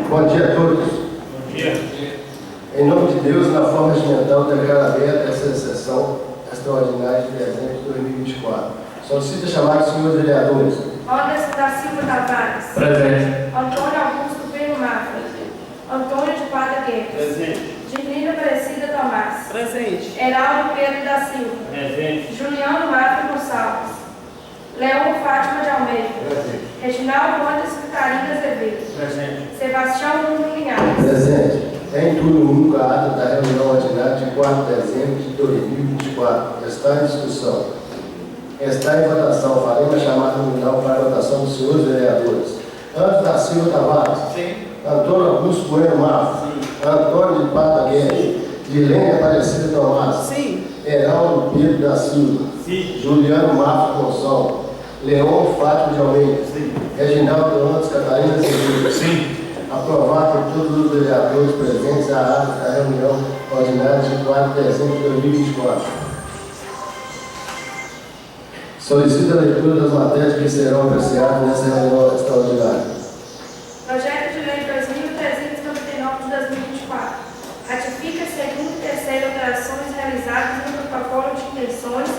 Bom dia a todos. Bom dia. Em nome de Deus, na forma regimental, declaro aberta essa sessão extraordinária de dezembro de 2024. Solicito chamar os senhores vereadores. Anderson da Silva Tavares. Presente. Antônio Augusto Pedro Mafra. Antônio de Pada Guedes. Presente. Girlina Aparecida Tomás. Presente. Heraldo Pedro da Silva. Presente. Juliano Mafra Gonçalves. Leão Fátima de Almeida. Presente. Reginaldo Andes Vitarina Azevedo. Presente. Sebastião Nuno Linhares. Presente. Em turno único, a ata da reunião ordinária de 4 de dezembro de 2024. Está em discussão. Está em votação. Farei uma chamada nominal para a votação dos senhores vereadores. Anderson da Silva Tavares. Sim. Antônio Augusto Bueno Mafra. Antônio de Pada Guedes. Girlina Aparecida Tomás. Sim. Heraldo Pedro da Silva. Sim. Juliano Mafra Gonçalves. Leão Fátima de Almeida. Sim. Reginaldo Antes Catarina Azevedo. Sim. Aprovado por todos os vereadores presentes a ata da reunião ordinária de 4 de dezembro de 2024. Solicito a leitura das matérias que serão apreciadas nessa reunião extraordinária. Projeto de Lei 2399 de 2024. Ratifica a segunda e terceira alterações realizadas no protocolo de intenções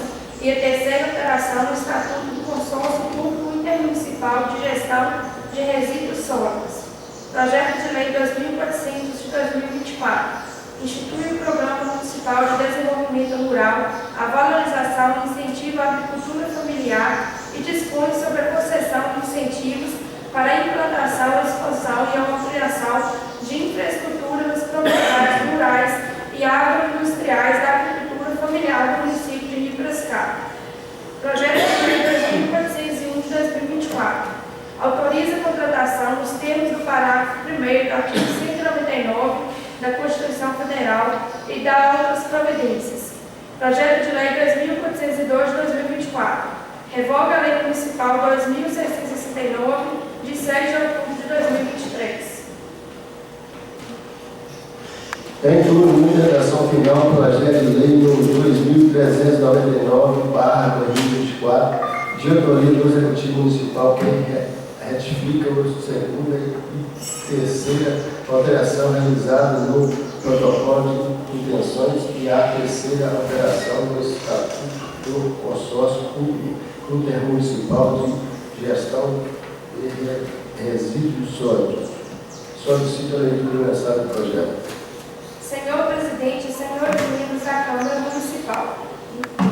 e a terceira alteração no Estatuto do Consórcio Público Intermunicipal de Gestão de Resíduos Sólidos. Projeto de Lei 2400 de 2024. Institui o Programa Municipal de Desenvolvimento Rural, a valorização e incentivo à agricultura familiar e dispõe sobre a concessão de incentivos para a implantação, a expansão e a ampliação de infraestrutura nas propriedades rurais e agroindustriais da agricultura familiar do município de Rio Piracicaba. Projeto de Lei 2401 de 2024. Autoriza a contratação nos termos do parágrafo 1º do artigo 199 da Constituição Federal e dá outras providências. Projeto de Lei 2402 de 2024. Revoga a Lei Municipal 2669 de 6 de outubro de 2023. Em turno único, redação final, projeto de lei número 2399/2024, de autoria do Executivo Municipal, que retifica a segunda e terceira alteração realizada no protocolo de intenções e a terceira alteração no Estatuto do Consórcio Público Intermunicipal de Gestão de Resíduos Sólidos. Solicito a leitura do mensagem do projeto. Senhor Presidente e senhores membros da Câmara Municipal,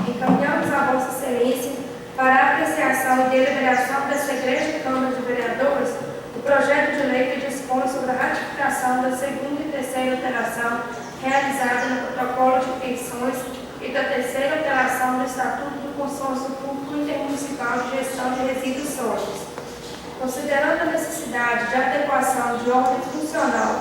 encaminhamos a Vossa Excelência para a apreciação e deliberação dessa Igreja Câmara de Vereadores o projeto de lei que dispõe sobre a ratificação da segunda e terceira alteração realizada no protocolo de pensões e da terceira alteração do Estatuto do Consórcio Público Intermunicipal de Gestão de Resíduos Sólidos. Considerando a necessidade de adequação de ordem funcional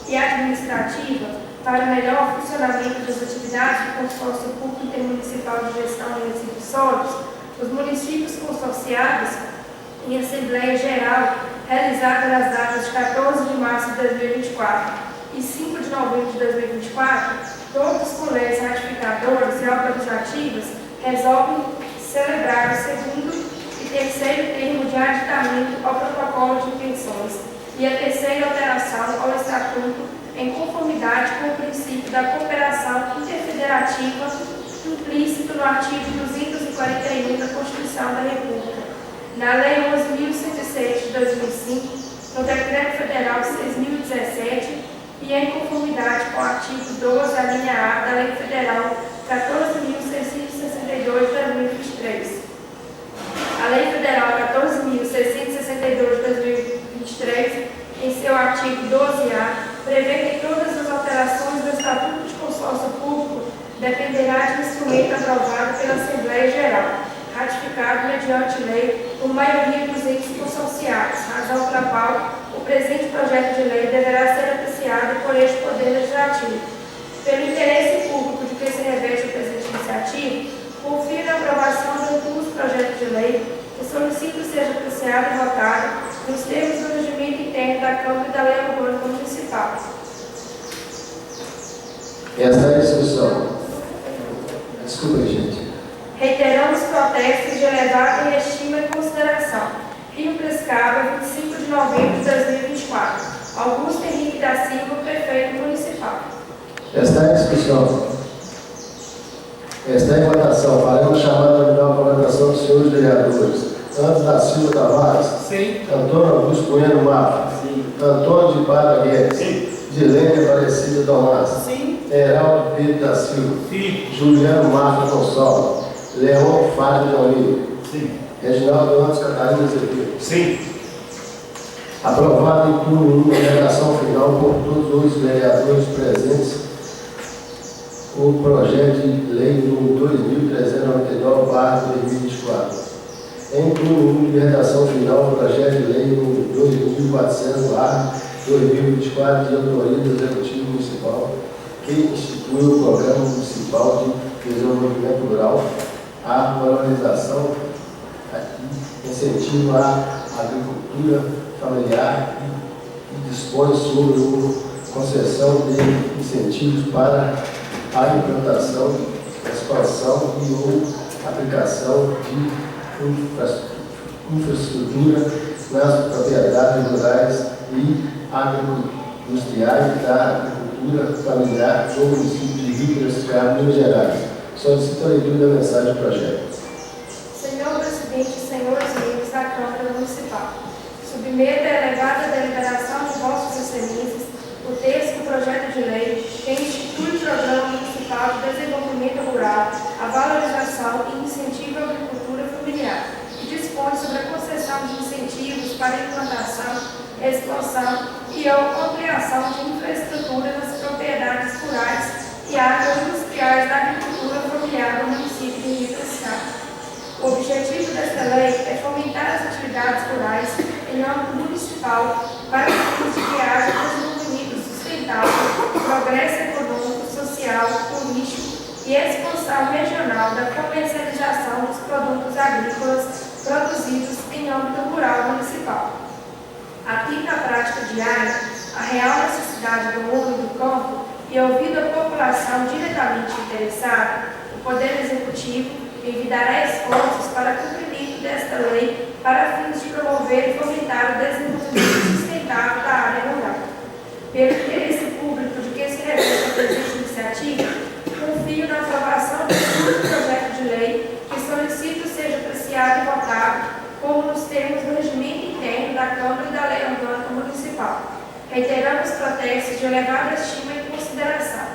e administrativa para o melhor funcionamento das atividades do Consórcio Público Intermunicipal de Gestão de Resíduos Sólidos, os municípios consorciados em Assembleia Geral, realizada nas datas de 14 de março de 2024 e 5 de novembro de 2024, todos os colégios ratificadores e autorizativos resolvem celebrar o segundo e terceiro termo de aditamento ao protocolo de pensões e a terceira alteração ao Estatuto em conformidade com o princípio da cooperação interfederativa implícito no artigo 241 da Constituição da República, na Lei 11.107 de 2005, no Decreto Federal 6.017 e em conformidade com o artigo 12, a linha A da Lei Federal 14.662 de 2023. A Lei Federal 14.662 de 2023, em seu artigo 12A, prevê que todas as alterações do Estatuto de Consórcio Público dependerá de instrumento aprovado pela Assembleia Geral, ratificado mediante lei por maioria dos entes consorciados, razão pela qual o presente projeto de lei deverá ser apreciado por este Poder Legislativo. Pelo interesse público de que se reveste a presente iniciativa, confiro a aprovação do recurso projeto de lei que solicito seja apreciado e votado nos termos do regimento interno da Câmara e da Lei Orgânica Municipal. Essa é a discussão. Desculpa, gente. Reiteramos protestos de elevada estima e consideração. Rio Piracicaba, 25 de novembro de 2024. Augusto Henrique da Silva, prefeito municipal. Está em discussão. Está em votação. Faremos chamada nominal para votação dos senhores vereadores. Antes da Silva Tavares. Sim. Antônio Augusto Bueno Mafra. Sim. Antônio de Padre Guedes. Sim. Dilene Aparecida Tomás. Sim. Heraldo Pedro da Silva. Sim. Juliano Mafra Gonçalves. Leão Fábio de Almeida. Sim. Reginaldo Antes Catarina Azevedo. Sim. Aprovado em turno 1, redação final por todos os vereadores presentes, o projeto de lei número 2399/2024. Em turno 1 de redação final, o projeto de lei número 2400/2024, de autoria do Executivo Municipal, que institui o Programa Municipal de Desenvolvimento Rural, a valorização e incentivo à agricultura familiar e dispõe sobre a concessão de incentivos para a implantação, expansão e ou aplicação de infraestrutura nas propriedades rurais e agroindustriais da agricultura familiar do município de Rio Piracicaba, Minas Gerais. Solicito a leitura da mensagem do projeto. Senhor presidente e senhores membros da Câmara Municipal, submeto à elevada deliberação de vossas excelências o texto do projeto de lei que institui o Programa Municipal de Desenvolvimento Rural, a valorização e incentivo à agricultura familiar, que dispõe sobre a concessão de incentivos para a implantação, expansão e ou ampliação de infraestrutura nas propriedades rurais e agroindustriais da agricultura familiar do município de Rio Piracicaba. O objetivo desta lei é fomentar as atividades rurais em âmbito municipal para fins de que haja desenvolvimento sustentável, progresso econômico, social, turístico e expansão regional da comercialização dos produtos agrícolas produzidos em âmbito rural municipal. Aplica a prática diária a real necessidade do homem do campo e, ouvindo a população diretamente interessada, o Poder Executivo envidará esforços para cumprimento desta lei para fins de promover e fomentar o desenvolvimento sustentável da área rural. Pelo interesse público de que se refere a presente iniciativa, confio na aprovação do projeto de lei que solicito seja apreciado e votado como nos termos do regimento interno da Câmara e da Lei Orgânica Municipal. Reiteramos protestos de elevada estima e consideração.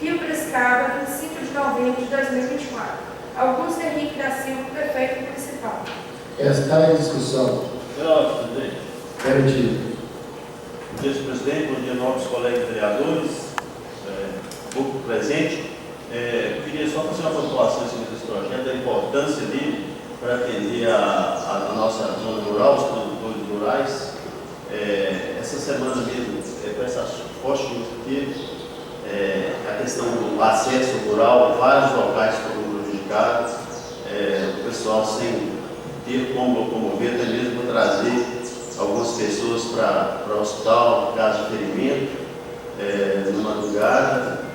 Rio Piracicaba, 25 de novembro de 2024. Augusto Henrique da Silva, prefeito municipal. Está em discussão. Senhor presidente. Permitido. Vice-presidente, bom dia, nobres colegas vereadores, público presente. Eu queria só fazer uma pontuação em cima desse projeto, da importância dele para atender a nossa zona rural, os produtores rurais. Essa semana mesmo, com essa forte chuva aqui, a questão do acesso rural, vários locais foram prejudicados, o pessoal sem ter como locomover, até mesmo trazer algumas pessoas para o hospital, caso de ferimento, na madrugada.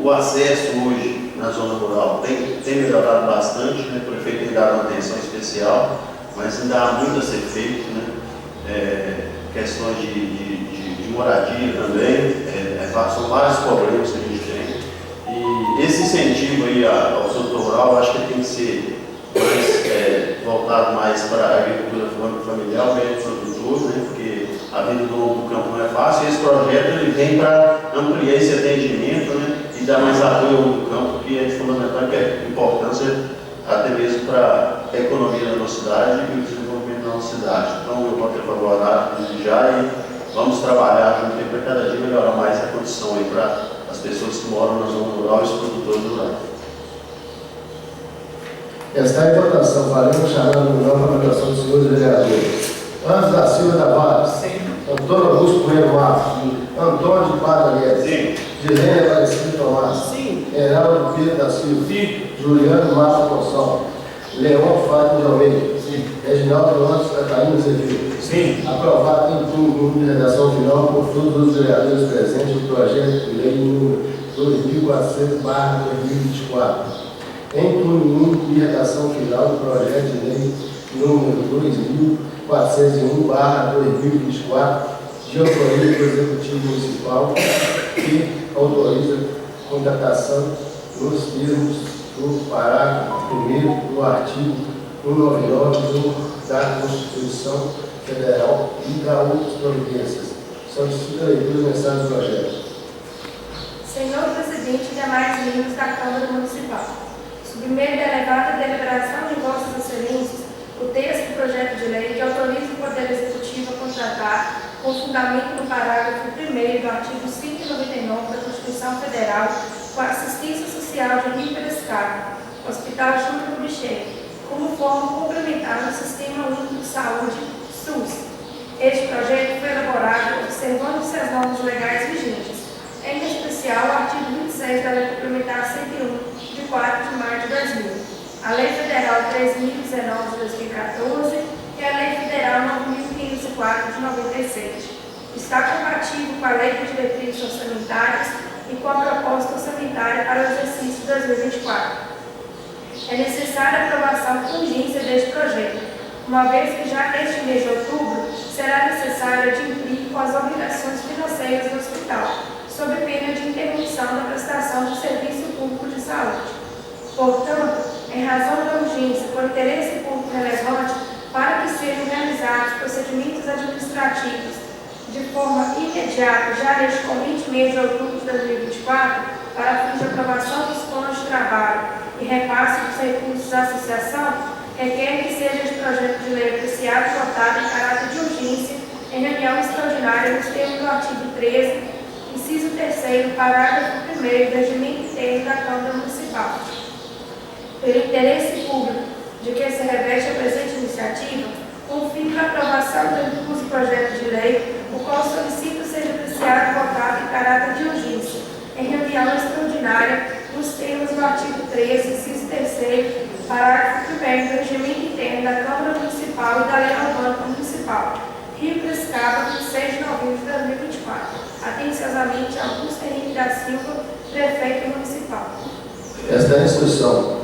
O acesso hoje na zona rural tem melhorado bastante, né? O prefeito tem dado uma atenção especial, mas ainda há muito a ser feito, né? Questões de moradia também, são vários problemas que a gente tem. E esse incentivo aí ao setor rural, eu acho que tem que ser mais, voltado mais para a agricultura familiar, o médio produtor, né? Porque a vida do campo não é fácil, e esse projeto ele vem para ampliar esse atendimento, né? E dar mais apoio ao do campo, que é de fundamental, que é importância até mesmo para a economia da nossa cidade e o desenvolvimento da nossa cidade. Então, eu vou ter favorável desde já e vamos trabalhar junto para cada dia melhorar mais a condição aí para as pessoas que moram na zona rural e os produtores rurais. Está em votação. Faremos chamada nominal para a votação dos senhores vereadores. Antes da Silva Tavares. Sim. Antônio Augusto Bueno Mafra. Antônio de Padre Guedes. Sim. Dilene Aparecida Tomás. Sim. Heraldo Pedro da Silva. Sim. Juliano Mafra Gonçalves. Leão Fábio de Almeida. Sim. Reginaldo Antes Catarina Azevedo. Sim. Aprovado em turno de redação final por todos os vereadores presentes o projeto de lei número 2400/2024. Em turno 1 de redação final do projeto de lei número 2401/2024, de autoria do Executivo Municipal, que autoriza a contratação nos termos do parágrafo 1º do artigo 199 da Constituição Federal e da outras providências. Solicito a leitura da mensagem do projeto. Senhor Presidente e demais membros da Câmara Municipal, submeto a elevada deliberação de Vossas Excelências o texto do projeto de lei que autoriza o Poder Executivo a contratar, com fundamento no parágrafo 1º do artigo 199 da Constituição Federal, com a assistência social de Rio Piracicaba, Hospital Júnior Kubitschek, como forma complementar no Sistema Único de Saúde, SUS. Este projeto foi elaborado observando-se as normas legais vigentes, em especial o artigo 26 da Lei Complementar 101, de 4 de maio de 2000, a Lei Federal 3.019 de 2014 e a Lei Federal 9.504 de 97. Está compatível com a Lei de Diretrizes Orçamentárias e com a proposta orçamentária para o exercício 2024. É necessária a aprovação com urgência deste projeto, uma vez que já neste mês de outubro será necessário adquirir com as obrigações financeiras do hospital, sob pena de interrupção da prestação do serviço público de saúde. Portanto, em razão da urgência, por interesse público relevante, para que sejam realizados procedimentos administrativos de forma imediata, já neste corrente mês de outubro de 2024, para fins de aprovação dos planos de trabalho e repasse dos recursos da associação, requer que seja este projeto de lei apreciado e votado em caráter de urgência em reunião extraordinária nos termos do artigo 13, inciso 3º, parágrafo 1º do Regimento Interno da Câmara Municipal. Pelo interesse público de que se reveste a presente iniciativa, confio na aprovação do projeto de lei, o qual solicito seja apreciado e votado em caráter de urgência, em reunião extraordinária, nos termos do artigo 13, inciso 3º, parágrafo 1º do Regimento Interno da Câmara Municipal e da Lei Orgânica Municipal, Rio Piracicaba, 26 de novembro de 2024. Atenciosamente, Augusto Henrique da Silva, Prefeito Municipal. Esta instrução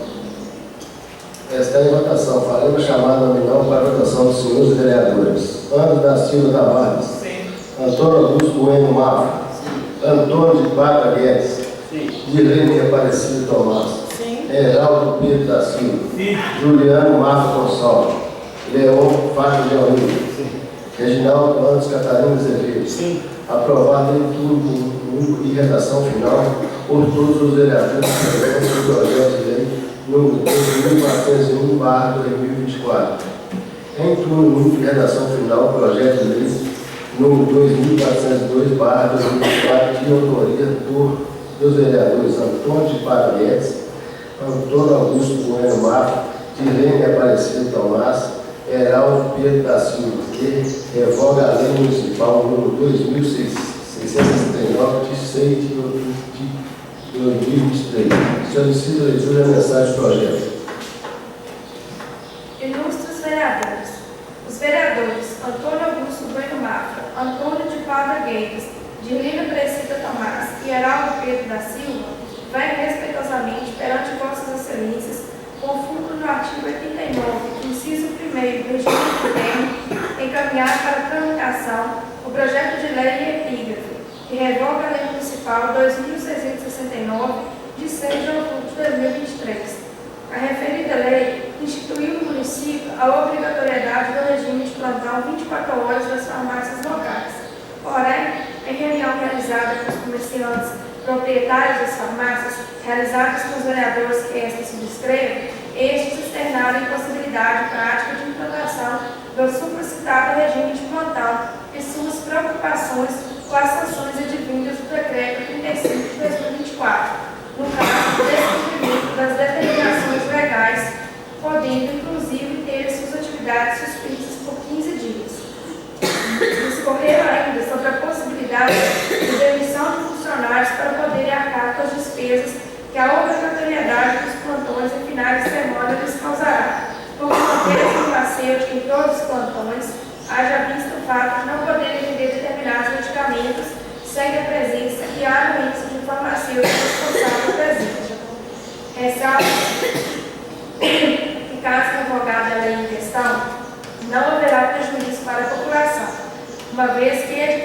está em votação. Faremos chamada nominal para a votação dos senhores vereadores. Antônio da Silva Tavares. Sim. Antônio Augusto Bueno Mafra. Antônio de Pata Guedes. Sim. Direne Aparecido Tomás. Sim. Heraldo Pedro da Silva. Sim. Juliano Marcos Gonçalves. Leon Fábio de Almeida. Reginaldo Andes Catarina Azevedo. Sim. Aprovado em turno e redação final por todos os vereadores presentes no projeto de lei número 2401/2024. Em turno único e redação final, projeto de lei número 2402/2024, de autoria dos vereadores Antônio de Pata Guedes, Antônio Augusto Bueno Mafra, Direne Aparecido Tomás, Heraldo Pedro da Silva, que revoga a Lei Municipal número 2.669, de 6 de outubro de 2023. Solicito a leitura da mensagem do projeto. Ilustres vereadores. Os vereadores Antônio Augusto Bueno Mafra, Antônio de Pata Guedes, Direne Aparecida Tomás e Heraldo Pedro da Silva vêm respeitosamente perante Vossas Excelências, conforme no artigo 89, inciso 1º do Regimento Interno, encaminhar para tramitação o projeto de lei e epígrafe, que revoga a Lei Municipal 2.669, de 6 de outubro de 2023. A referida lei instituiu no município a obrigatoriedade do regime de plantão 24 horas das farmácias locais. Porém, em reunião realizada com os comerciantes proprietários das farmácias, realizadas com os vereadores que esta subscreve, estes externaram a impossibilidade prática de implantação do supracitado regime de plantão e suas preocupações com as sanções advindas do Decreto 35 de 2024, no caso do descumprimento das determinações legais, podendo, inclusive, ter suas atividades suspensas por 15 dias. Discorreram ainda sobre a possibilidade de demissão de funcionários para poderem arcar com as despesas que a obrigatoriedade dos plantões em finais de semana lhes causará, por manter a farmacêutica em todos os plantões, haja visto o fato de não poderem vender determinados medicamentos sem a presença e a anuência de farmacêutico responsável presente. Ressalta que, caso revogada a lei em questão, não haverá prejuízo para a população, uma vez que é de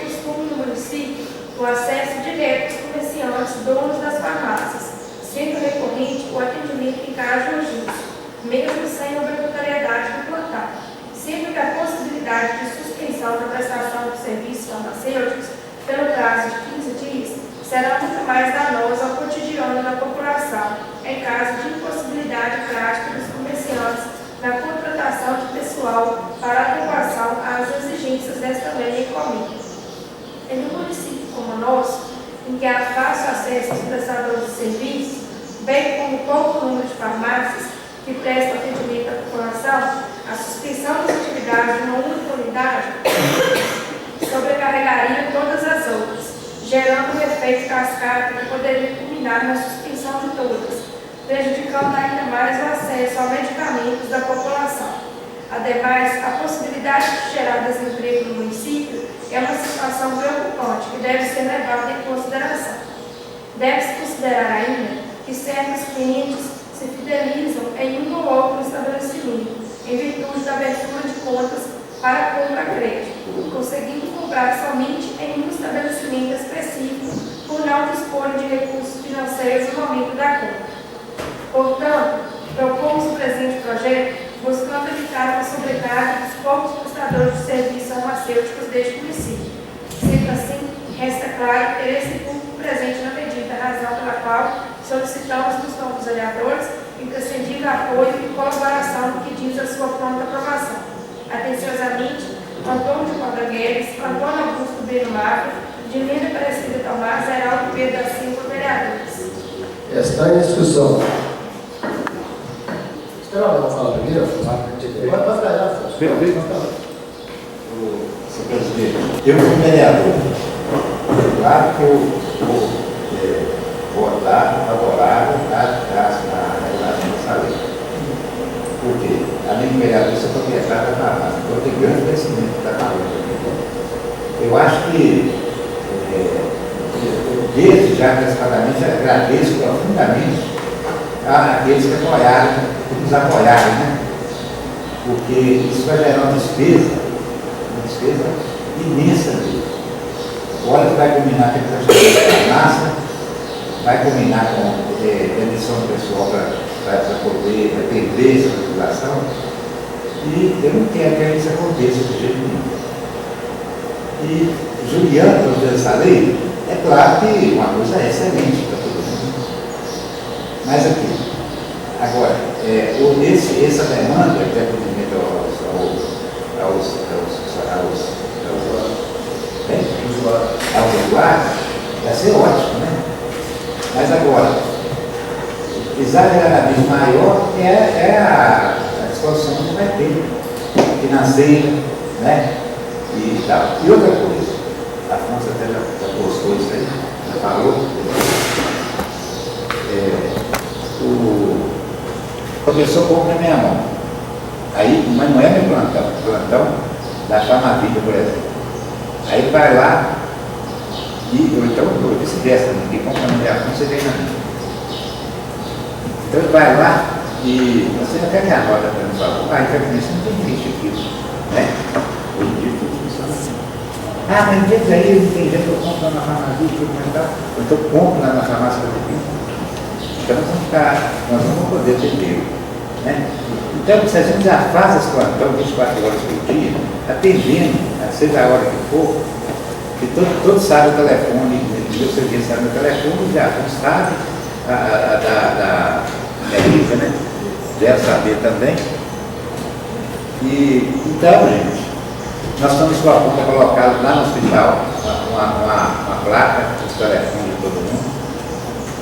pessoal para adequação às exigências desta lei e comum. Em um município como o nosso, em que há fácil acesso aos prestadores de serviços, bem como pouco número de farmácias que prestam atendimento à população, a suspensão das atividades de uma única unidade sobrecarregaria todas as outras, gerando um efeito cascata que poderia culminar na suspensão de todas, prejudicando ainda mais o acesso a medicamentos da população. Ademais, a possibilidade de gerar desemprego no município é uma situação preocupante que deve ser levada em consideração. Deve-se considerar ainda que certos clientes se fidelizam em um ou outro estabelecimento, em virtude da abertura de contas para compra a crédito, conseguindo comprar somente em um estabelecimento específico por não dispor de recursos financeiros no momento da compra. Portanto, propomos o presente projeto buscando evitar a sobrecarga dos poucos prestadores de serviços farmacêuticos deste município. Sendo assim, resta claro o interesse público presente na medida, razão pela qual solicitamos dos novos vereadores imprescindível apoio e colaboração no que diz a sua pronta aprovação. Atenciosamente, Antônio de Cobra Guedes, Antônio Augusto Breno Magro, Dilene Aparecida Tomás, Heraldo Pedro da Silva, vereadores. Está em discussão. Espera ela falar primeiro. Pode falar, Afonso. Perfeito. Senhor presidente, eu como vereador, claro que eu vou votar favorável à regulação dessa lei. Por quê? Além de vereador, você é proprietário da farmácia, então eu tenho grande conhecimento da farmácia. Eu acho que, desde já antecipadamente, agradeço profundamente àqueles que apoiaram, que nos apoiaram, né? Porque isso vai gerar uma despesa imensa mesmo. Olha que vai combinar com a questão da farmácia, vai combinar com demissão do pessoal para poder atender essa população. E eu não quero que isso aconteça de jeito nenhum. E Juliano, quando fez essa lei, é claro que uma coisa é excelente para todo mundo. Mas aqui, agora, essa demanda de atendimento aos usuários vai ser ótimo, né? Mas agora, exageradamente maior é a disposição que vai ter financeira, né? E tal. E outra coisa, a Afonso até já postou isso aí, já falou. A pessoa compra na minha mão. Aí, mas não é meu plantão da Farmavida, por exemplo. Aí ele vai lá ou então vice-versa, quem compra na minha mão, você vem na minha. Então ele vai lá e você não quer minha nota para me falar. Isso não tem triste aquilo, né? Hoje em dia tudo funciona assim. Mas diz aí, não tem jeito, eu compro lá na farmácia, então eu compro lá na farmácia da República. Então nós vamos poder ter tempo, né? Então, se a gente já faz esse plantão 24 horas por dia, atendendo, seja a hora que for, que todos sabem o telefone, o serviço sabe o telefone, já sabe da Elisa, né? Deve saber também. E, então, gente, nós estamos com a conta colocada lá no hospital, uma placa, os telefones de todo mundo,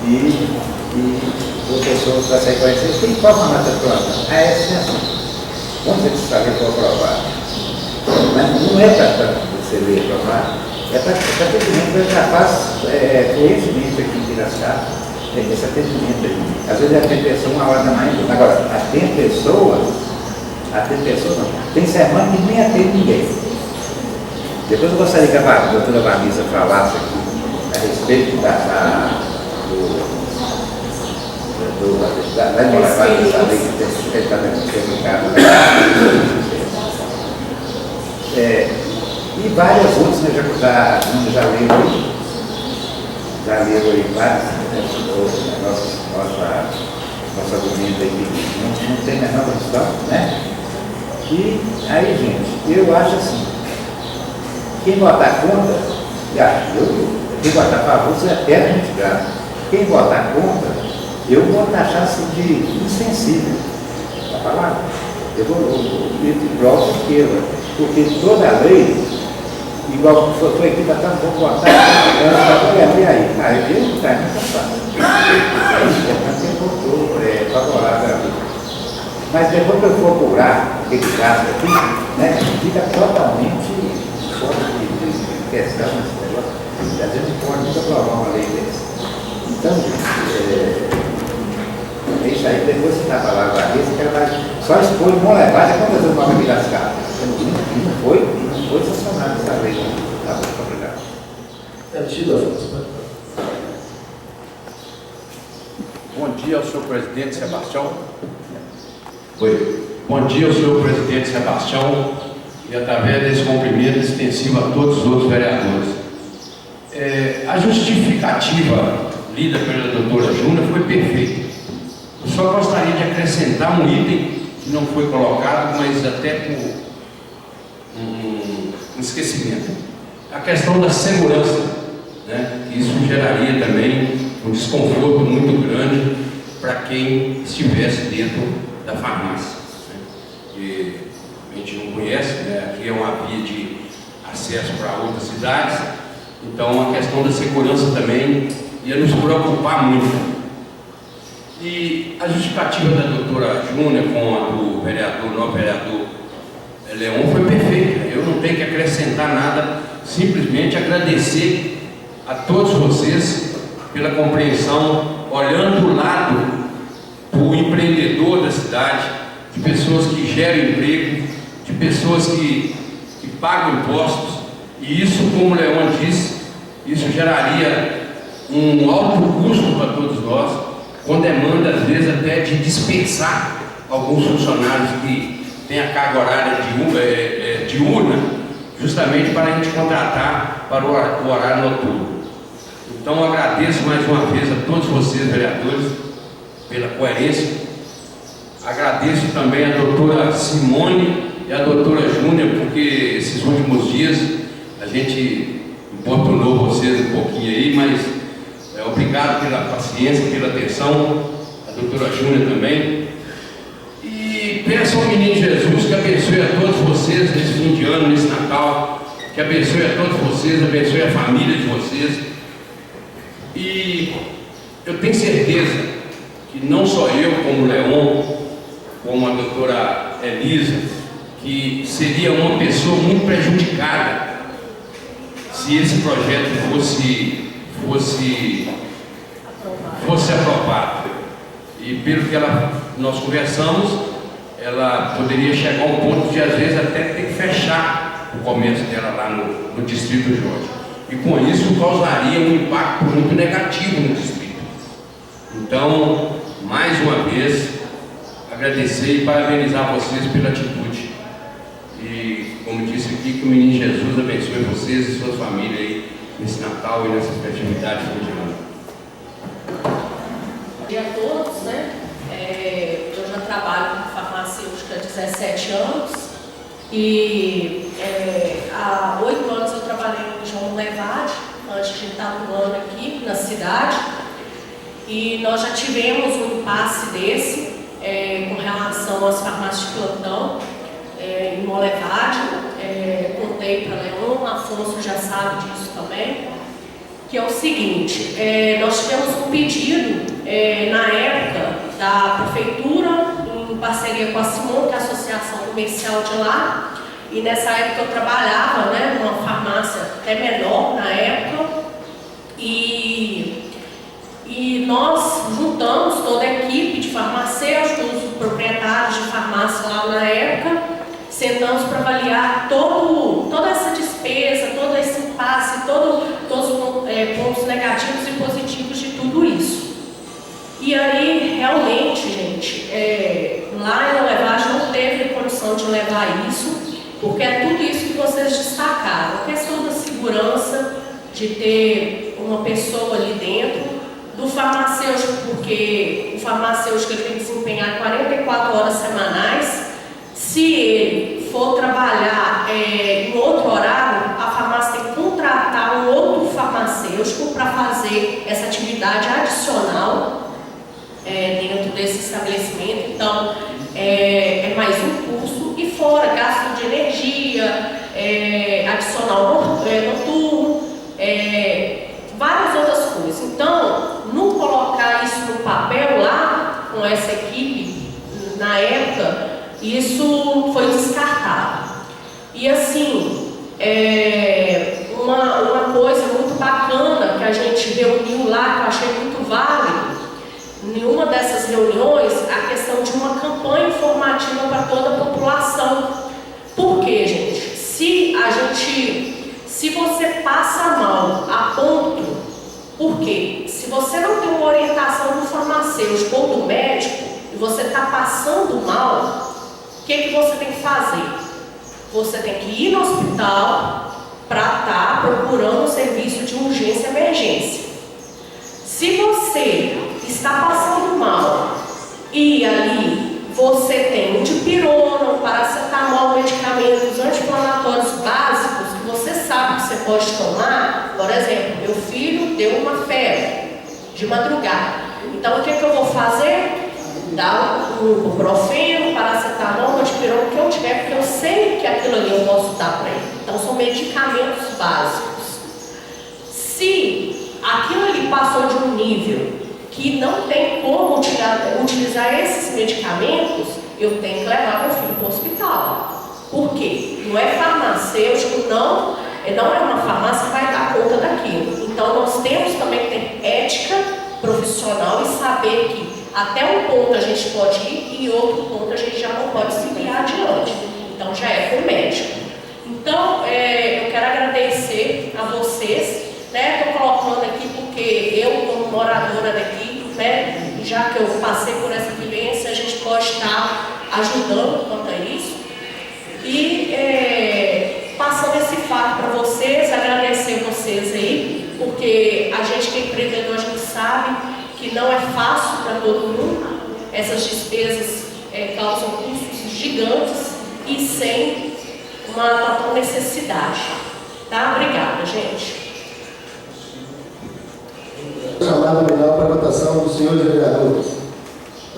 e o pessoal vai sair conhecendo, quem qual a nota planta? Essa é assim. Vamos saber qual aprovar. Mas não é para você ler aprovar, é para atendimento, já faz conhecimento aqui em Piracicaba, esse atendimento aí. Às vezes atende pessoa 1h da manhã, agora, atende pessoa não. Tem semana que nem atende ninguém. Depois eu gostaria que a doutora Vanessa falasse aqui a respeito da lei que está denunciando o caso. E várias outras, né, já leram aí várias, nosso argumento aí que não tem a menor questão, né? E aí, gente, eu acho assim, quem votar contra, quem votar a favor, você é eternamente grato. Quem votar contra, eu vou taxar assim de insensível. Está falando? Eu vou igual porque toda lei, igual foi aqui, está tão bom botar, e aí? Ele não está nessa fase. Ele voltou, favorável a mim. Mas depois que eu for curar aquele caso aqui, né, fica totalmente fora de questão nesse negócio. A gente pode aprovar uma lei dessa. Então, é isso aí, depois você está falando da vez, que ela vai só expor de mão levada quando eu vou virar as cartas. Não foi sancionado essa lei. Tá bom, obrigado. Bom dia ao senhor presidente Sebastião. Bom dia ao senhor presidente Sebastião e através desse cumprimento extensivo a todos os outros vereadores. A justificativa lida pela doutora Júnia foi perfeita. Eu só gostaria de acrescentar um item que não foi colocado, mas até por um esquecimento. A questão da segurança, né? Isso geraria também um desconforto muito grande para quem estivesse dentro da farmácia, né? Que a gente não conhece, né? Aqui é uma via de acesso para outras cidades, então a questão da segurança também ia nos preocupar muito. E a justificativa da doutora Júnia com a do vereador, novo vereador Leon, foi perfeita. Eu não tenho que acrescentar nada, simplesmente agradecer a todos vocês pela compreensão, olhando do lado do empreendedor da cidade, de pessoas que geram emprego, de pessoas que pagam impostos, e isso, como o Leon disse, isso geraria um alto custo para todos nós, com demanda, às vezes, até de dispensar alguns funcionários que têm a carga horária diurna, justamente para a gente contratar para o horário noturno. Então, eu agradeço mais uma vez a todos vocês, vereadores, pela coerência. Agradeço também a doutora Simone e a doutora Júnia, porque esses últimos dias a gente importunou vocês um pouquinho aí, mas obrigado pela paciência, pela atenção, a doutora Júnia também. E peço ao menino Jesus que abençoe a todos vocês nesse fim de ano, nesse Natal, que abençoe a todos vocês, abençoe a família de vocês. E eu tenho certeza que não só eu, como o Leon, como a doutora Elisa, que seria uma pessoa muito prejudicada se esse projeto fosse aprovado. E pelo que nós conversamos, ela poderia chegar a um ponto de, às vezes, até ter que fechar o comércio dela lá no Distrito Jorge. E com isso causaria um impacto muito negativo no distrito. Então, mais uma vez, agradecer e parabenizar vocês pela atitude. E, como disse aqui, que o menino Jesus abençoe vocês e suas famílias aí nesse Natal e nessas festividades de ano. Bom dia a todos, né? Eu já trabalho como farmacêutica há 17 anos e há 8 anos eu trabalhei no João Levade, antes de estar atuando aqui na cidade, e nós já tivemos um impasse desse com relação às farmácias de plantão em Molevade. Contei para Leon, Afonso já sabe disso também, que é o seguinte: nós tivemos um pedido na época da prefeitura, em parceria com a Simone, que é a associação comercial de lá, e nessa época eu trabalhava, né, numa farmácia até menor na época, e nós juntamos toda a equipe de farmacêuticos, proprietários de farmácia lá na época, sentamos para avaliar toda essa despesa, todo esse impasse, todos os pontos negativos e positivos de tudo isso. E aí, realmente, gente, lá em Molevade não teve condição de levar isso, porque é tudo isso que vocês destacaram. A questão da segurança, de ter uma pessoa ali dentro, do farmacêutico, porque o farmacêutico ele tem que desempenhar 44 horas semanais. Se ele for trabalhar em outro horário, a farmácia tem que contratar um outro farmacêutico para fazer essa atividade adicional dentro desse estabelecimento. Então, é mais um adicional noturno, várias outras coisas. Então, não colocar isso no papel lá com essa equipe, na época, isso foi descartado. E assim, uma coisa muito bacana que a gente reuniu lá, que eu achei muito válido, em uma dessas reuniões, a questão de uma campanha informativa para toda a população. Por quê, gente? Se você passa mal a ponto, por quê? Se você não tem uma orientação do farmacêutico ou do médico, e você está passando mal, o que você tem que fazer? Você tem que ir no hospital para estar procurando um serviço de urgência e emergência. Se você está passando mal e ali você tem um dipirona, um paracetamol, medicamentos anti-inflamatórios básicos que você sabe que você pode tomar, por exemplo, meu filho deu uma febre de madrugada. Então o que eu vou fazer? Dar um ibuprofeno, paracetamol, dipirona, o que eu tiver, porque eu sei que aquilo ali eu posso dar para ele. Então são medicamentos básicos. Se aquilo ali passou de um nível que não tem como utilizar esses medicamentos, eu tenho que levar meu filho para o hospital. Por quê? Não é farmacêutico, não é uma farmácia que vai dar conta daquilo. Então nós temos também que ter ética profissional e saber que até um ponto a gente pode ir e outro ponto a gente já não pode seguir adiante. Então já é com o médico. Então eu quero agradecer a vocês. Estou colocando aqui porque eu, como moradora daqui, já que eu passei por essa vivência, a gente pode estar ajudando quanto a isso. E passando esse fato para vocês, agradecer vocês aí, porque a gente que é empreendedor, a gente sabe que não é fácil para todo mundo. Essas despesas causam custos gigantes e sem uma total necessidade. Tá? Obrigada, gente. Chamada final para votação dos senhores vereadores.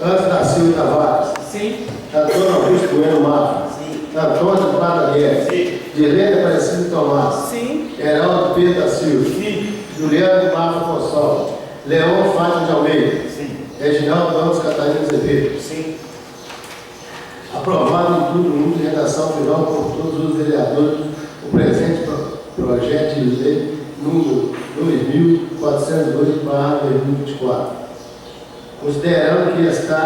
Antônio da Silva Tavares. Sim. Antônio Augusto Bueno Mafra. Sim. Antônio Prata Guedes. Sim. Dirlene Aparecido Tomás. Sim. Heraldo Pedro da Silva. Sim. Juliano Mafra Gonçalves. Leão Fátima de Almeida. Sim. Reginaldo Ramos Catarina Azevedo. Sim. Aprovado em tudo mundo, redação final por todos os vereadores, o presente projeto de lei número 2402/2024. Considerando que esta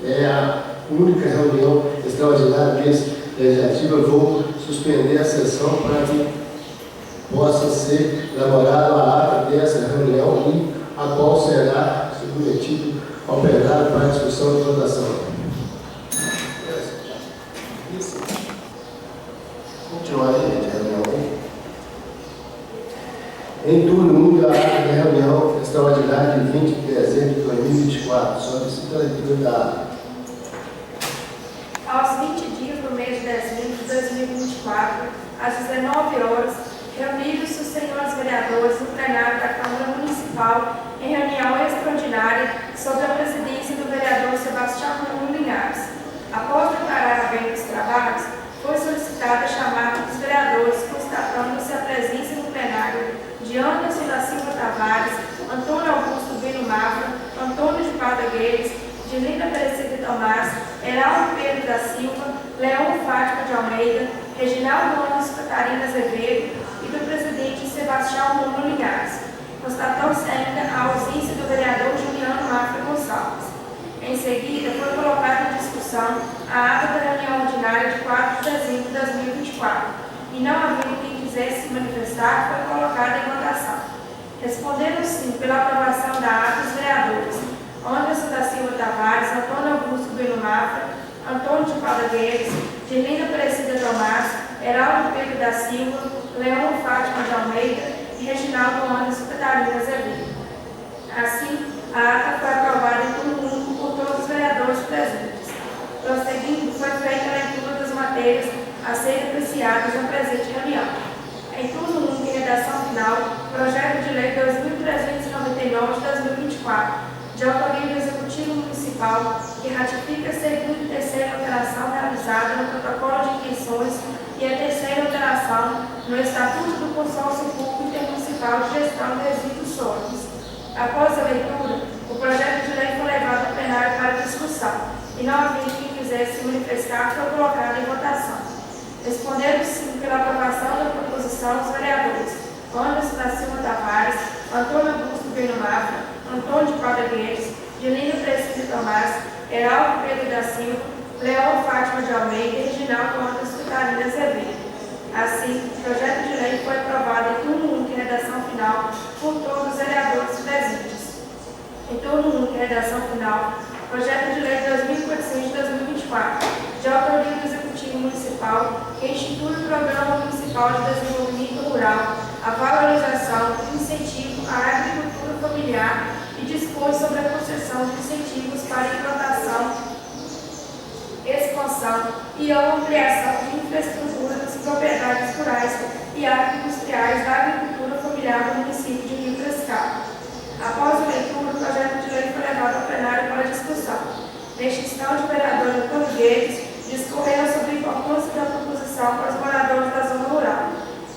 é a única reunião extraordinária legislativa, vou suspender a sessão para que possa ser elaborada a ata dessa reunião e a qual será submetido ao plenário para discussão e votação. Continuar a reunião. Em turno 1 da ata da reunião extraordinária de 20 de dezembro de 2024, solicito a leitura da ata. Aos 20 dias do mês de dezembro de 2024, às 19 horas, reuniram-se os senhores vereadores no plenário da Câmara Municipal em reunião extraordinária sob a presidência do vereador Sebastião Nuno Linhares. Após declarar abertos os trabalhos, foi solicitada a chamada dos vereadores, constatando-se a presença no plenário de Anderson da Silva Tavares, Antônio Augusto Bueno Mafra, Antônio de Prata Guedes, Dirlene Aparecido Tomás, Heraldo Pedro da Silva, Leão Fátima de Almeida, Reginaldo Ramos Catarina Azevedo e do presidente Sebastião Nuno Linhares. Constatou-se ainda a ausência do vereador Juliano Mafra Gonçalves. Em seguida, foi colocada em discussão a ata da reunião ordinária de 4 de dezembro de 2024 e, não havendo quem quisesse se manifestar, foi colocada em votação. Respondendo sim pela aprovação da ata os vereadores Anderson da Silva Tavares, Antônio Augusto Bueno Mafra, Antônio de Prata Guedes, Dirlene Aparecida Tomás, Heraldo Pedro da Silva, Leão Fátima de Almeida e Reginaldo Anderson Catarina Azevedo. Assim, a ata foi aprovada em turno único por todos os vereadores presentes. Prosseguindo, foi feita a leitura das matérias a serem apreciadas na presente reunião. Em turno único e redação final, projeto de lei 2399 de 2024, de autoria do Executivo Municipal, que ratifica a segunda e terceira alteração realizada no protocolo de intenções e a terceira alteração no Estatuto do Consórcio Público Intermunicipal de Gestão de Resíduos Sólidos. Após a leitura, o projeto de lei foi levado ao plenário para discussão e não havia quem quisesse se manifestar, foi colocado em votação. Respondendo sim pela aprovação da proposição os vereadores Anderson da Silva Tavares, Antônio Augusto Bueno Mafra, Antônio de Padre Guedes, Dilínio Presídio Tomás, Heraldo Pedro da Silva, Leão Fátima de Almeida e Reginaldo Anderson Catarina Azevedo. Assim, o projeto de lei foi aprovado em turno único em redação final por todos os vereadores presentes. Em turno único em redação final, projeto de lei 2400 de 2024, de autoria do Executivo Municipal, que institui o Programa Municipal de Desenvolvimento Rural, a valorização e incentivo à agricultura familiar e dispõe sobre a concessão de incentivos para implantação, expansão e a ampliação de infraestrutura das propriedades rurais e agroindustriais da agricultura familiar do município de Rio Frescado. Após a leitura, o projeto de lei foi levado ao plenário para discussão. Neste instante, o vereador Antônio Guedes discorreu sobre a importância da proposição para os moradores da zona rural,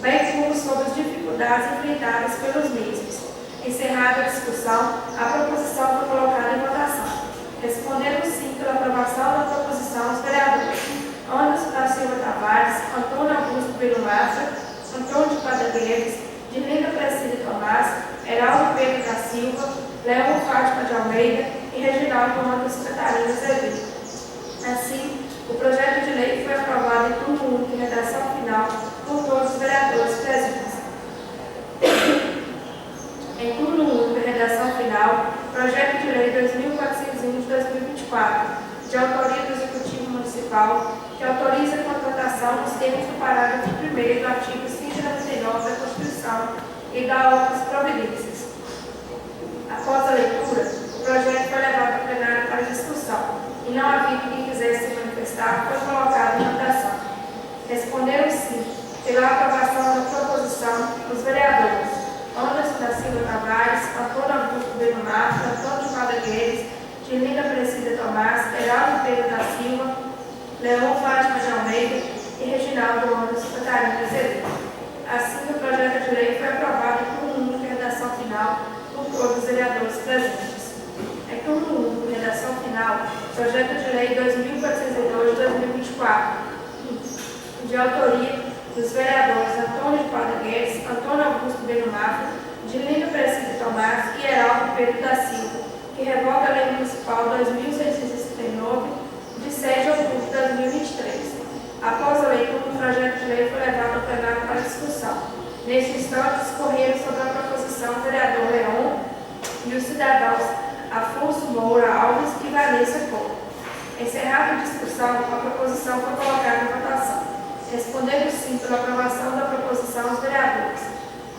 bem como sobre as dificuldades enfrentadas pelos mesmos. Encerrada a discussão, a proposição foi colocada em votação. Respondendo sim pela aprovação da proposição, os vereadores Anderson da Silva Tavares, Antônio Augusto Bueno Mafra, Antônio de Padre Guedes, Dilínio Presídio Tomás, Heraldo Pedro da Silva, Leão Fátima de Almeida e Reginaldo Anderson Catarina Azevedo. Assim, o projeto de lei foi aprovado em turno único em redação final por todos os vereadores presentes. Em turno único em redação final, projeto de lei 2401 de 2024, de autoria do Executivo Municipal, que autoriza a contratação nos termos do parágrafo 1º do artigo 199 da Constituição e da outras providências. Após a leitura, o projeto foi levado ao plenário para discussão e não havia quem quisesse se manifestar, foi colocado em votação. Responderam sim pela aprovação da proposição os vereadores Anderson da Silva Tavares, Antônio Augusto Bueno Mafra, Antônio de Padre Guedes, Dilínio Presídio Tomás, Heraldo Pedro da Silva, Leão Fátima de Almeida e Reginaldo Anderson Catarina Azevedo. Assim, o projeto de lei foi aprovado em turno único em redação final por todos os vereadores presentes. Em turno único em redação final, projeto de lei 2402 de 2024, de autoria dos vereadores Antônio de Padre Guedes, Antônio Augusto Bueno Mafra, Dilínio Presídio Tomás e Heraldo Pedro da Silva, que revoga a Lei Municipal 2669, de 6 de outubro de 2023. Após a leitura, o projeto de lei foi levado ao plenário para discussão. Neste instante, discorreram sobre a proposição do vereador Leon e os cidadãos Afonso Moura Alves e Vanessa Couto. Encerrada a discussão, a proposição foi colocada em votação. Respondendo sim pela aprovação da proposição os vereadores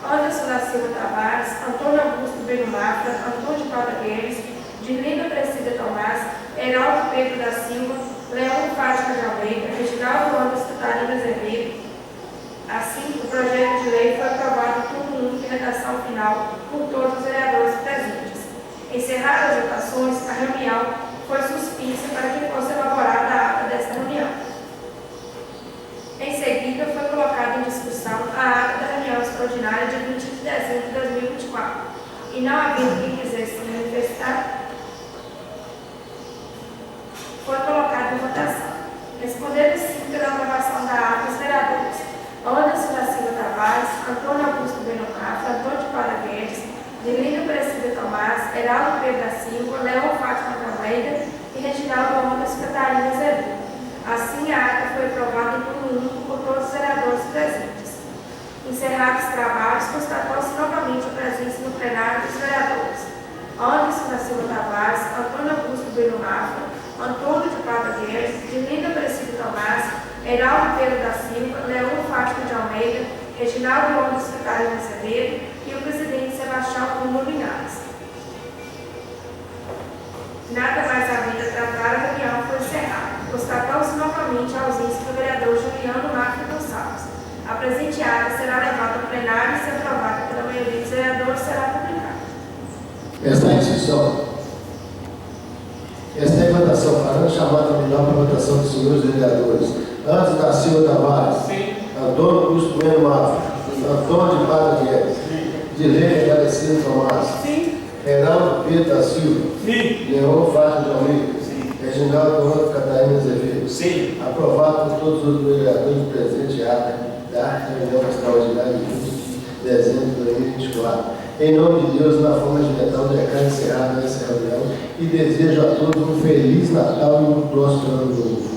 Anderson da Silva Tavares, Antônio Augusto Bueno Mafra, Antônio de Padre Guedes, Dilínio Presídio Tomás, Heraldo Pedro da Silva, Leão Fátima de Almeida, Reginaldo Anderson Catarina Azevedo. Assim, o projeto de lei foi aprovado em turno único em redação final por todos os vereadores presentes. Encerradas as votações, a reunião foi suspensa para que fosse elaborada a ata desta reunião. Em seguida, foi colocada em discussão a ata da reunião extraordinária de 20 de dezembro de 2024. E não havendo quem quisesse se manifestar, foi colocada em votação. Respondendo sim pela aprovação da ata os vereadores Anderson da Silva Tavares, Antônio Augusto Bueno Mafra, Antônio de Padre Guedes, Dilínio Presídio Tomás, Heraldo Pedro da Silva, Leão Fátima de Almeida e Reginaldo Anderson Catarina Azevedo. Assim, a ata foi aprovada em turno único por todos os vereadores presentes. Encerrados os trabalhos, constatou-se novamente a presença no plenário dos vereadores Anderson da Silva Tavares, Antônio Augusto Bueno Mafra, Antônio de Padre Guedes, Dilínio Presídio Tomás, Heraldo Pedro da Silva, Leão Fátima de Almeida, Reginaldo Anderson Catarina Azevedo e o presidente Sebastião Bruno Linares. Nada mais havendo a tratar, a reunião foi encerrada. Constatou-se novamente a ausência do vereador Juliano Mafra Gonçalves. A presente ata será levada ao plenário e, se aprovada pela maioria dos vereadores, será publicada. Esta é a discussão. Esta é a votação. Farão chamar também para a votação dos senhores vereadores Anderson da Silva Tavares. Sim. Antônio Augusto Bueno Mafra. Antônio de Padre Guedes. Dilene Aparecida Tomás. Reinaldo Pedro da Silva. Leon Fátima de Almeida. Reginaldo Ronaldo Catarina Azevedo. Aprovado por todos os vereadores presentes da reunião extraordinária de dezembro de 2024. Em nome de Deus, na forma de metal, declaro encerrada essa reunião e desejo a todos um Feliz Natal e um próximo ano novo.